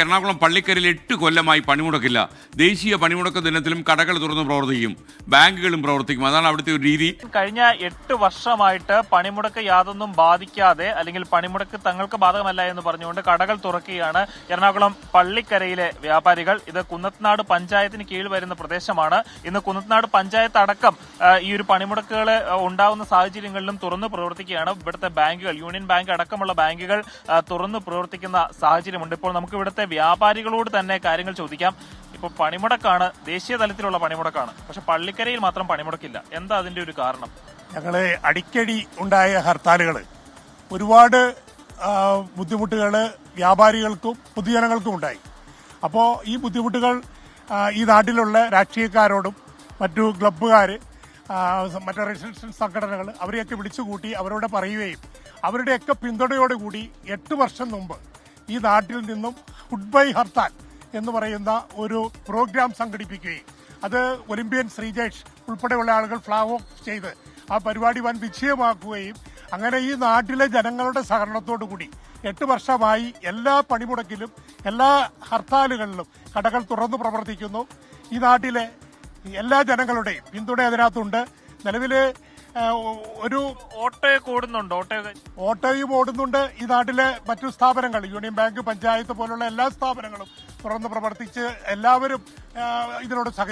എറണാകുളം പള്ളിക്കരയിൽ 8 കൊല്ലമായി പണിമുടക്കില്ല. ദേശീയ പണിമുടക്ക് ദിനത്തിലും കടകൾ തുറന്ന് പ്രവർത്തിക്കും, ബാങ്കുകളും പ്രവർത്തിക്കും. അതാണ് അവിടുത്തെ ഒരു രീതി. കഴിഞ്ഞ 8 വർഷമായിട്ട് പണിമുടക്ക് യാതൊന്നും ബാധിക്കാതെ, അല്ലെങ്കിൽ പണിമുടക്ക് തങ്ങൾക്ക് ബാധകമല്ല എന്ന് പറഞ്ഞുകൊണ്ട് കടകൾ തുറക്കുകയാണ് എറണാകുളം പള്ളിക്കരയിലെ വ്യാപാരികൾ. ഇത് കുന്നത്നാട് പഞ്ചായത്തിന് കീഴിൽ വരുന്ന പ്രദേശമാണ്. ഇന്ന് കുന്നത്നാട് പഞ്ചായത്ത് അടക്കം ഈ ഒരു പണിമുടക്കുകൾ ഉണ്ടാകുന്ന സാഹചര്യങ്ങളിലും തുറന്നു പ്രവർത്തിക്കുകയാണ്. ഇവിടുത്തെ ബാങ്കുകൾ, യൂണിയൻ ബാങ്ക് അടക്കമുള്ള ബാങ്കുകൾ തുറന്നു പ്രവർത്തിക്കുന്ന സാഹചര്യമുണ്ട്. ഇപ്പോൾ നമുക്ക് ഇവിടുത്തെ വ്യാപാരികളോട് തന്നെ കാര്യങ്ങൾ ചോദിക്കാം. ഇപ്പോൾ പണിമുടക്കാണ്, ദേശീയ തലത്തിലുള്ള പണിമുടക്കാണ്, പക്ഷെ പള്ളിക്കരയിൽ മാത്രം പണിമുടക്കില്ല. എന്താ അതിന്റെ ഒരു കാരണം? ഞങ്ങള് അടിക്കടി ഉണ്ടായ ഹർത്താലുകൾ ഒരുപാട് ബുദ്ധിമുട്ടുകൾ വ്യാപാരികൾക്കും പൊതുജനങ്ങൾക്കും ഉണ്ടായി. അപ്പോൾ ഈ ബുദ്ധിമുട്ടുകൾ ഈ നാട്ടിലുള്ള രാഷ്ട്രീയക്കാരോടും മറ്റു ക്ലബ്ബുകാർ, മറ്റു റെസിഡൻഷ്യൽ സംഘടനകൾ അവരെയൊക്കെ വിളിച്ചുകൂട്ടി അവരോട് പറയുകയും അവരുടെയൊക്കെ പിന്തുണയോടുകൂടി 8 വർഷം മുമ്പ് ഈ നാട്ടിൽ നിന്നും ഗുഡ് ബൈ ഹർത്താൽ എന്ന് പറയുന്ന ഒരു പ്രോഗ്രാം സംഘടിപ്പിക്കുകയും അത് ഒളിമ്പ്യൻ ശ്രീജേഷ് ഉൾപ്പെടെയുള്ള ആളുകൾ ഫ്ലാഗ് ഓഫ് ചെയ്ത് ആ പരിപാടി വൻ വിജയമാക്കുകയും അങ്ങനെ ഈ നാട്ടിലെ ജനങ്ങളുടെ സഹകരണത്തോടുകൂടി 8 വർഷമായി എല്ലാ പണിമുടക്കിലും എല്ലാ ഹർത്താലുകളിലും കടകൾ തുറന്നു പ്രവർത്തിക്കുന്നു. ഈ നാട്ടിലെ എല്ലാ ജനങ്ങളുടെയും പിന്തുണ അതിനകത്തുണ്ട്. നിലവില് ഒരു ഓട്ടോയും ഓടുന്നുണ്ട്. ഈ നാട്ടിലെ മറ്റു സ്ഥാപനങ്ങൾ, യൂണിയൻ ബാങ്ക്, പഞ്ചായത്ത് പോലുള്ള എല്ലാ സ്ഥാപനങ്ങളും തുറന്ന് പ്രവർത്തിച്ച് എല്ലാവരും ഇതിനോട് സഹകരിക്കും.